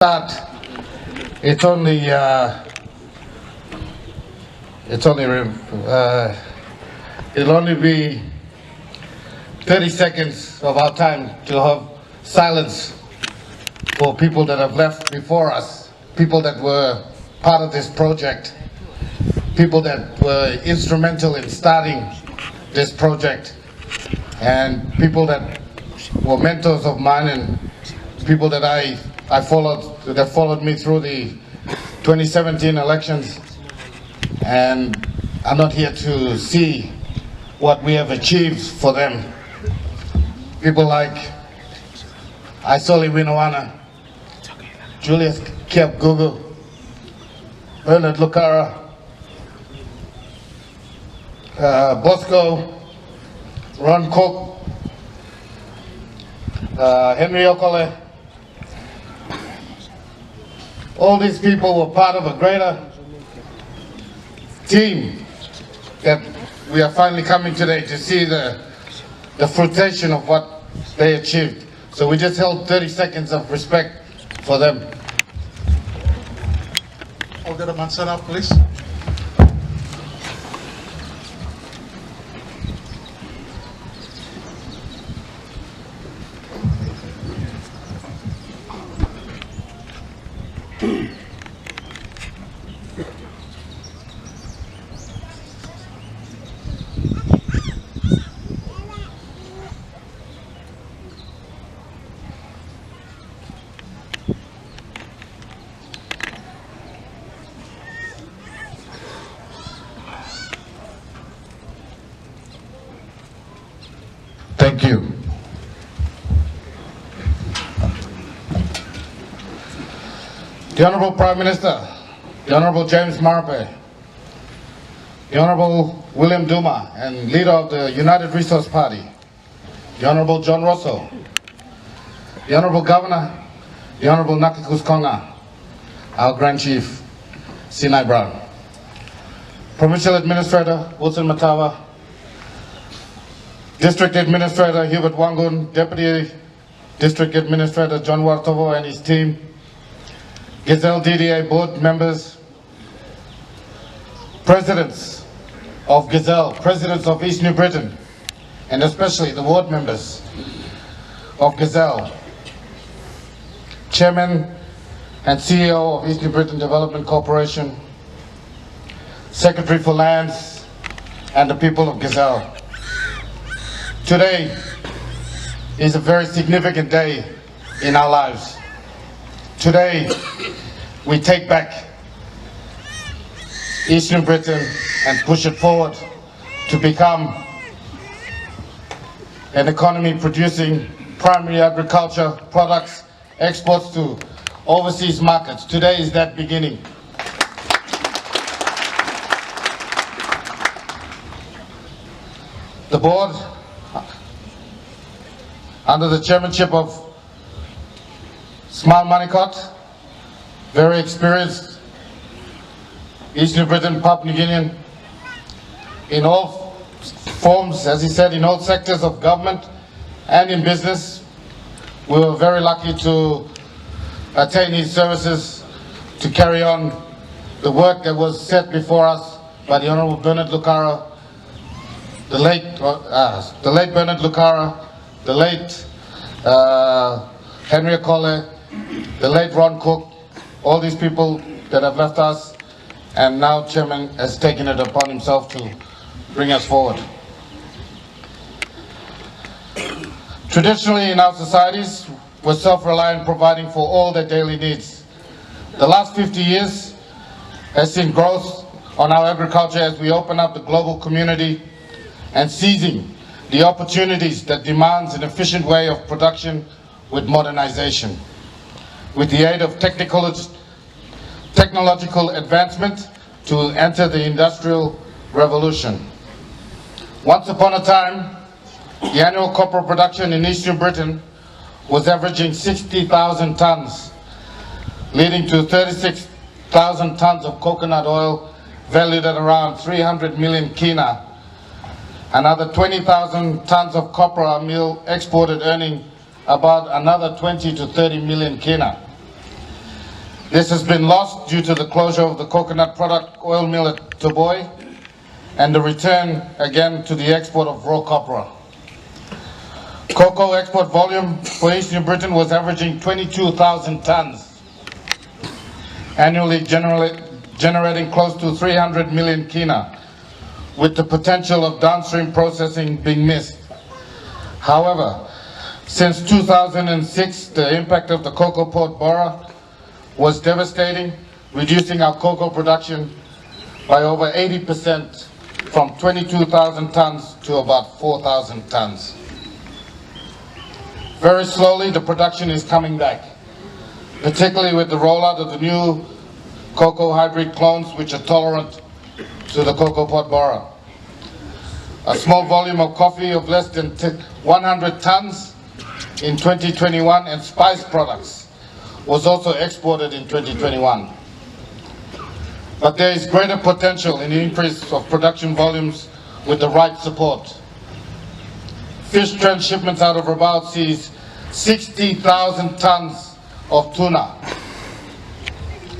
Start. It's only it'll only be 30 seconds of our time to have silence for people that have left before us, people that were part of this project, people that were instrumental in starting this project, and people that were mentors of mine and people that I followed, that followed me through the 2017 elections, and I'm not here to see what we have achieved for them. People like Isoli Winawana, Julius Kiep Gugu, Bernard Lucara, Bosco, Ron Cook, Henry Okole. All these people were part of a greater team that we are finally coming today to see the fruition of what they achieved. So we just held 30 seconds of respect for them. I'll get a manzana, please. Thank you. The Honorable Prime Minister, the Honorable James Marape, the Honorable William Duma, and leader of the United Resource Party, the Honorable John Rosso, the Honorable Governor, the Honorable Nakikus Konga, our Grand Chief, Sinai Brown, Provincial Administrator Wilson Matawa, District Administrator Hubert Wangun, Deputy District Administrator John Wartovo and his team, Gazzele DDA board members, presidents of Gazzele, presidents of East New Britain, and especially the ward members of Gazzele, Chairman and CEO of East New Britain Development Corporation, Secretary for Lands, and the people of Gazzele. Today is a very significant day in our lives. Today, we take back Eastern Britain and push it forward to become an economy producing primary agriculture products, exports to overseas markets. Today is that beginning. The board, under the chairmanship of Smile Manicot, very experienced East New Britain, Papua New Guinean, in all forms, as he said, in all sectors of government and in business. We were very lucky to attain his services to carry on the work that was set before us by the Honorable Bernard Lucara, the late Bernard Lucara, the late Henry Okole, the late Ron Cook, all these people that have left us, and now Chairman has taken it upon himself to bring us forward. Traditionally in our societies, we're self-reliant, providing for all their daily needs. The last 50 years has seen growth on our agriculture as we open up the global community and seizing the opportunities that demands an efficient way of production with modernization. With the aid of technological advancement to enter the industrial revolution. Once upon a time, the annual copper production in Eastern Britain was averaging 60,000 tons, leading to 36,000 tons of coconut oil valued at around 300 million kina. Another 20,000 tons of copra meal exported, earning about another 20 to 30 million kina. This has been lost due to the closure of the coconut product oil mill at Toboy and the return again to the export of raw copra. Cocoa export volume for East New Britain was averaging 22,000 tons, annually generating close to 300 million kina, with the potential of downstream processing being missed. However, since 2006, the impact of the cocoa port Bora was devastating, reducing our cocoa production by over 80%, from 22,000 tons to about 4,000 tons. Very slowly, the production is coming back, particularly with the rollout of the new cocoa hybrid clones, which are tolerant to the cocoa pod Bora. A small volume of coffee of less than 100 tons in 2021 and spice products was also exported in 2021. But there is greater potential in the increase of production volumes with the right support. Fish transshipments out of Rabaul sees 60,000 tons of tuna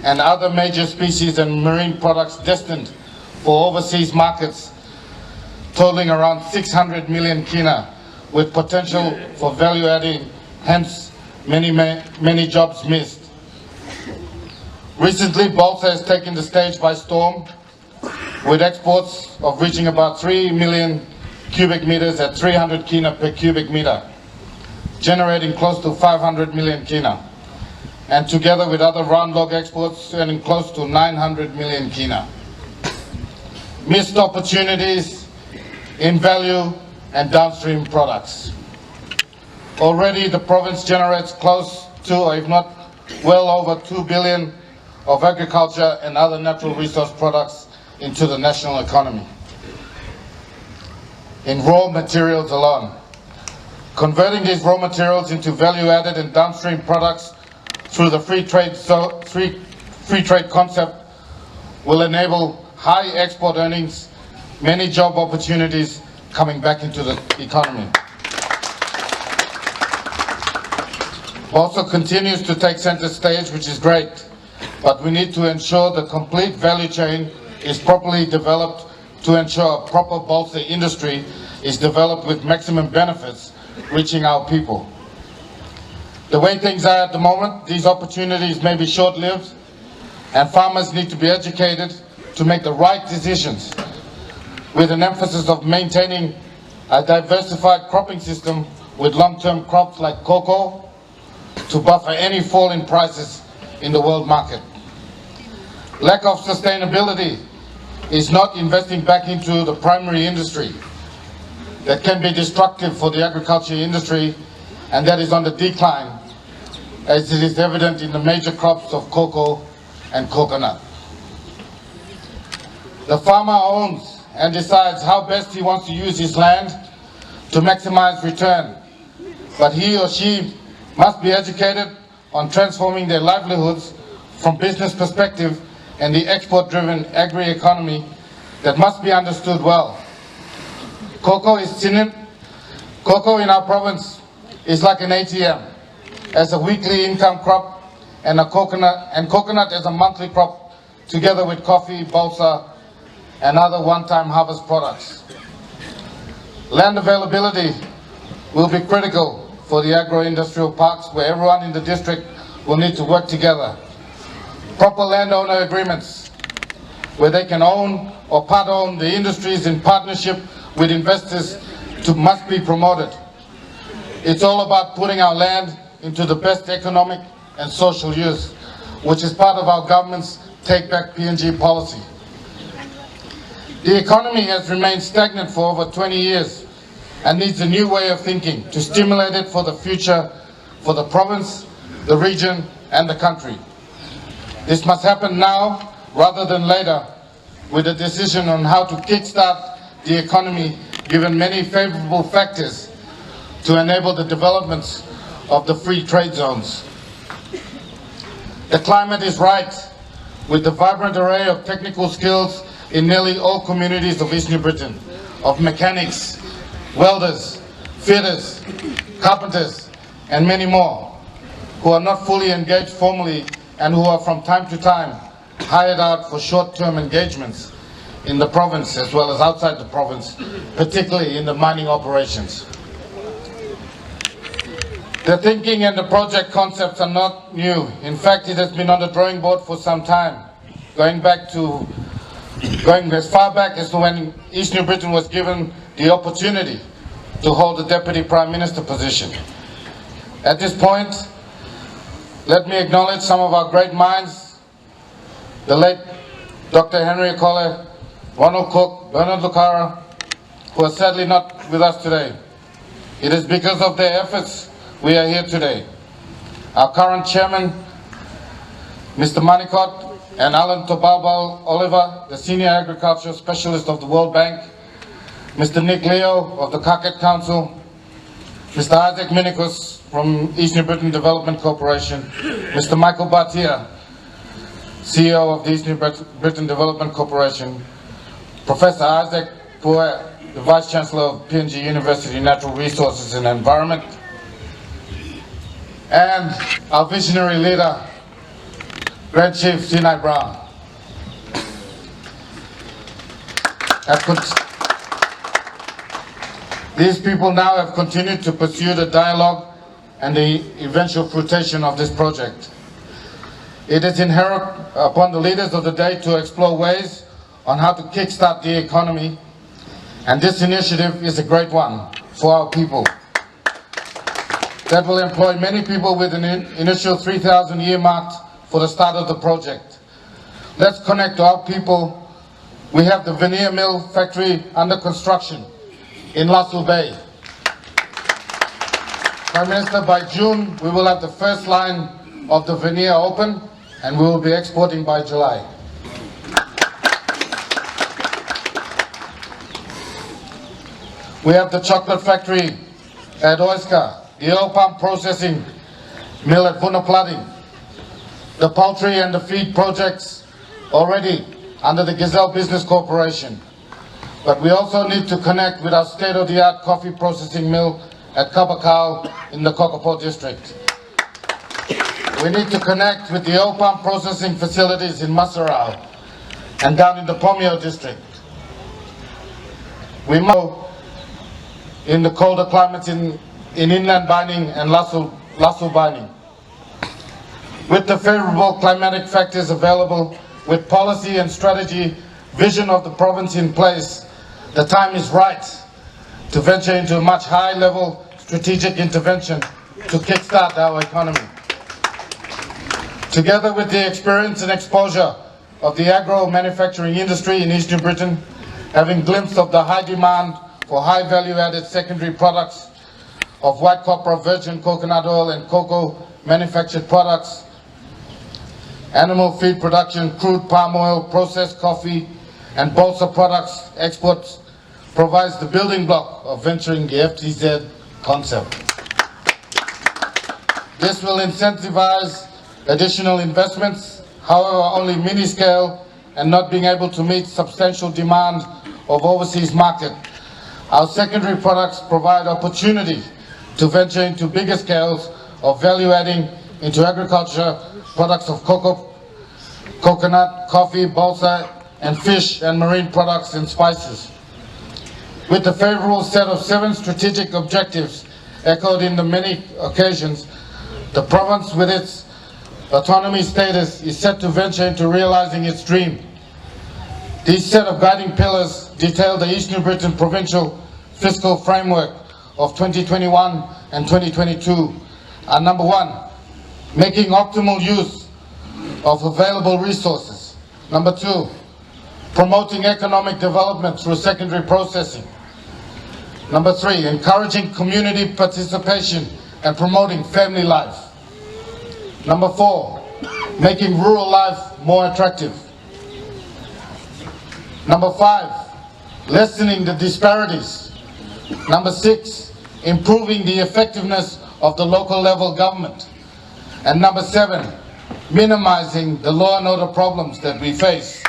and other major species and marine products destined for overseas markets, totaling around 600 million kina, with potential for value adding, hence many jobs missed. Recently, Balsa has taken the stage by storm, with exports of reaching about 3 million cubic meters at 300 kina per cubic meter, generating close to 500 million kina, and together with other round log exports earning close to 900 million kina. Missed opportunities in value and downstream products. Already the province generates close to, or if not well over 2 billion of agriculture and other natural resource products into the national economy. In raw materials alone, converting these raw materials into value-added and downstream products through the free trade concept will enable high export earnings, many job opportunities coming back into the economy. Also continues to take center stage, which is great, but we need to ensure the complete value chain is properly developed to ensure a proper balsa industry is developed with maximum benefits reaching our people. The way things are at the moment, these opportunities may be short-lived, and farmers need to be educated to make the right decisions, with an emphasis of maintaining a diversified cropping system with long-term crops like cocoa to buffer any fall in prices in the world market. Lack of sustainability is not investing back into the primary industry that can be destructive for the agriculture industry, and that is on the decline, as it is evident in the major crops of cocoa and coconut. The farmer owns and decides how best he wants to use his land to maximize return, but he or she must be educated on transforming their livelihoods from business perspective and the export-driven agri-economy that must be understood well. Cocoa in our province is like an ATM, as a weekly income crop, and coconut as a monthly crop, together with coffee, balsa, and other one-time harvest products. Land availability will be critical for the agro-industrial parks, where everyone in the district will need to work together. Proper landowner agreements, where they can own or part-own the industries in partnership with investors, must be promoted. It's all about putting our land into the best economic and social use, which is part of our government's Take Back PNG policy. The economy has remained stagnant for over 20 years and needs a new way of thinking to stimulate it for the future, for the province, the region, and the country. This must happen now rather than later, with a decision on how to kickstart the economy, given many favorable factors to enable the developments of the free trade zones. The climate is right, with the vibrant array of technical skills in nearly all communities of East New Britain, of mechanics, welders, fitters, carpenters, and many more, who are not fully engaged formally and who are from time to time hired out for short-term engagements in the province as well as outside the province, particularly in the mining operations. The thinking and the project concepts are not new. In fact, it has been on the drawing board for some time, going as far back as when East New Britain was given the opportunity to hold the Deputy Prime Minister position. At this point, let me acknowledge some of our great minds, the late Dr. Henry Akole, Ronald Cook, Bernard Lucara, who are sadly not with us today. It is because of their efforts we are here today. Our current chairman, Mr. Manikot, and Alan Tobalbal Oliver, the Senior Agriculture Specialist of the World Bank, Mr. Nick Leo of the Khaket Council, Mr. Isaac Minikos from East New Britain Development Corporation, Mr. Michael Bhatia, CEO of the East New Britain Development Corporation, Professor Isaac Puer, the Vice Chancellor of PNG University Natural Resources and Environment, and our visionary leader, Grand Chief Sinai Brown. These people now have continued to pursue the dialogue and the eventual fruition of this project. It is inherent upon the leaders of the day to explore ways on how to kickstart the economy, and this initiative is a great one for our people that will employ many people with an initial 3,000 earmarked for the start of the project. Let's connect our people. We have the veneer mill factory under construction in Lassel Bay. Prime Minister, by June we will have the first line of the veneer open and we will be exporting by July. We have the chocolate factory at Oiska, the oil palm processing mill at Vunaplating, the poultry and the feed projects already under the Gazzele Business Corporation. But we also need to connect with our state-of-the-art coffee processing mill at Kabakau in the Kokopo district. We need to connect with the oil palm processing facilities in Masarau and down in the Pomio district. We must in the colder climates in inland mining and Lasso mining. With the favorable climatic factors available, with policy and strategy, vision of the province in place, the time is right to venture into a much high-level strategic intervention to kickstart our economy. Together with the experience and exposure of the agro-manufacturing industry in Eastern Britain, having glimpsed of the high demand for high value-added secondary products of white copra, virgin coconut oil and cocoa manufactured products, animal feed production, crude palm oil, processed coffee and balsa products exports provides the building block of venturing the FTZ concept. This will incentivize additional investments, however only mini-scale and not being able to meet substantial demand of overseas market. Our secondary products provide opportunity to venture into bigger scales of value adding into agriculture, products of cocoa, coconut, coffee, balsa, and fish and marine products and spices. With the favorable set of 7 strategic objectives echoed in the many occasions, the province with its autonomy status is set to venture into realizing its dream. These set of guiding pillars detail the East New Britain Provincial Fiscal Framework of 2021 and 2022 are: number 1, making optimal use of available resources. Number 2, promoting economic development through secondary processing. Number 3, encouraging community participation and promoting family life. Number 4, making rural life more attractive. Number 5, lessening the disparities. Number 6, improving the effectiveness of the local level government. And number 7, minimizing the law and order problems that we face.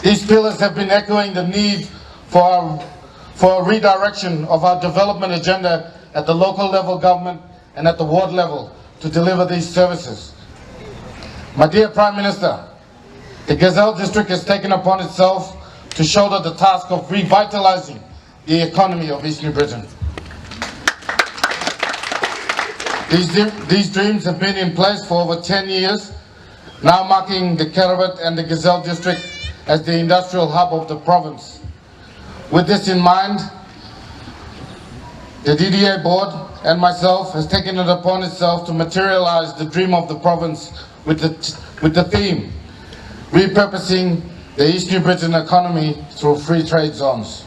These pillars have been echoing the need for a redirection of our development agenda at the local level government and at the ward level to deliver these services. My dear Prime Minister, the Gazzele district has taken upon itself to shoulder the task of revitalizing the economy of East New Britain. These dreams have been in place for over 10 years, now marking the kerevat and the Gazzele district as the industrial hub of the province. With this in mind, the DDA board and myself has taken it upon itself to materialize the dream of the province with the theme, repurposing the East New Britain economy through free trade zones.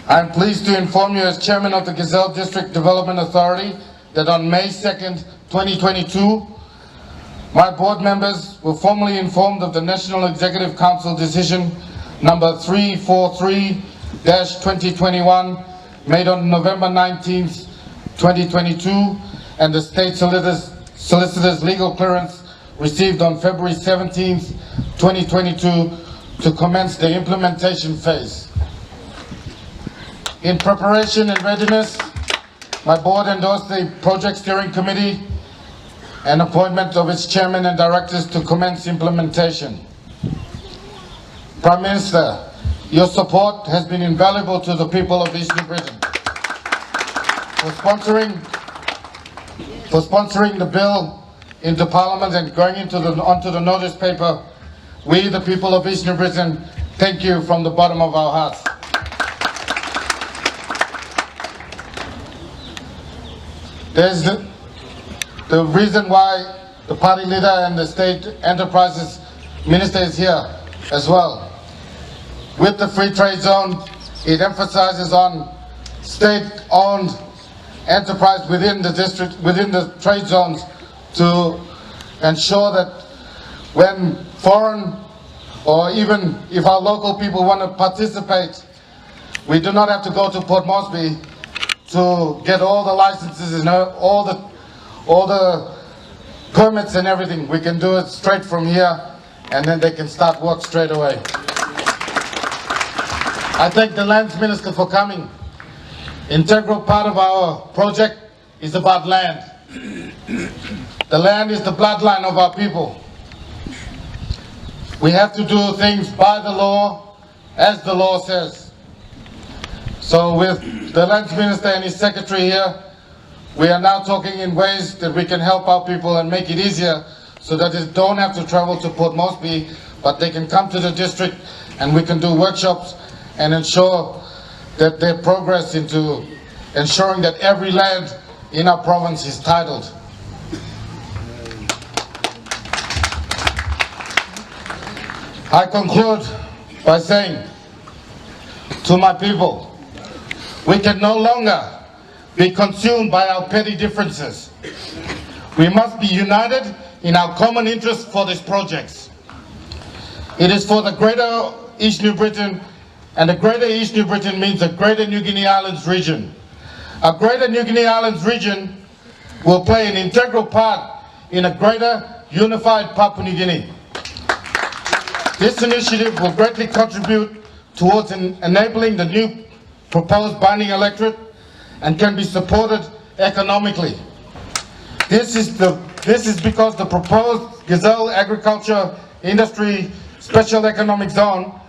I am pleased to inform you as Chairman of the Gazzele District Development Authority that on May 2nd, 2022, my board members were formally informed of the National Executive Council decision number 343-2021 made on November 19th, 2022, and the State Solicitor's legal clearance received on February 17th, 2022 to commence the implementation phase. In preparation and readiness, my board endorsed the Project Steering Committee and appointment of its chairman and directors to commence implementation. Prime Minister, your support has been invaluable to the people of East New Britain. For sponsoring the bill into Parliament and going onto the notice paper, we, the people of East New Britain, thank you from the bottom of our hearts. There's the reason why the party leader and the State Enterprises Minister is here as well. With the free trade zone, it emphasizes on state-owned enterprise within the district, within the trade zones, to ensure that when foreign or even if our local people want to participate, we do not have to go to Port Moresby to get all the licenses and all the permits and everything. We can do it straight from here, and then they can start work straight away. I thank the Lands Minister for coming. Integral part of our project is about land. The land is the bloodline of our people. We have to do things by the law, as the law says. So with the Lands Minister and his secretary here, we are now talking in ways that we can help our people and make it easier so that they don't have to travel to Port Moresby, but they can come to the district and we can do workshops and ensure that their progress into ensuring that every land in our province is titled. I conclude by saying to my people, we can no longer be consumed by our petty differences. We must be united in our common interest for these projects. It is for the greater East New Britain, and the greater East New Britain means the greater New Guinea Islands region. A greater New Guinea Islands region will play an integral part in a greater unified Papua New Guinea. This initiative will greatly contribute towards enabling the new proposed binding electorate and can be supported economically. This is because the proposed Gazzele Agriculture Industry Special Economic Zone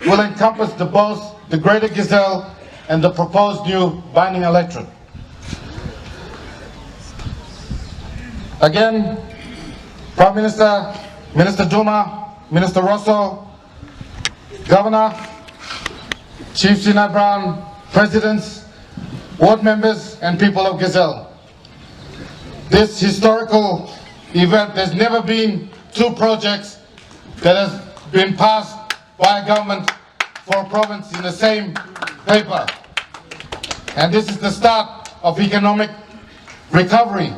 will encompass both the Greater Gazzele and the proposed new binding electorate. Again, Prime Minister, Minister Duma, Minister Rosso, Governor, Chief Sinai Brown, Presidents, Board members and people of Gazzele. This historical event, there's never been two projects that has been passed by a government for a province in the same paper. And this is the start of economic recovery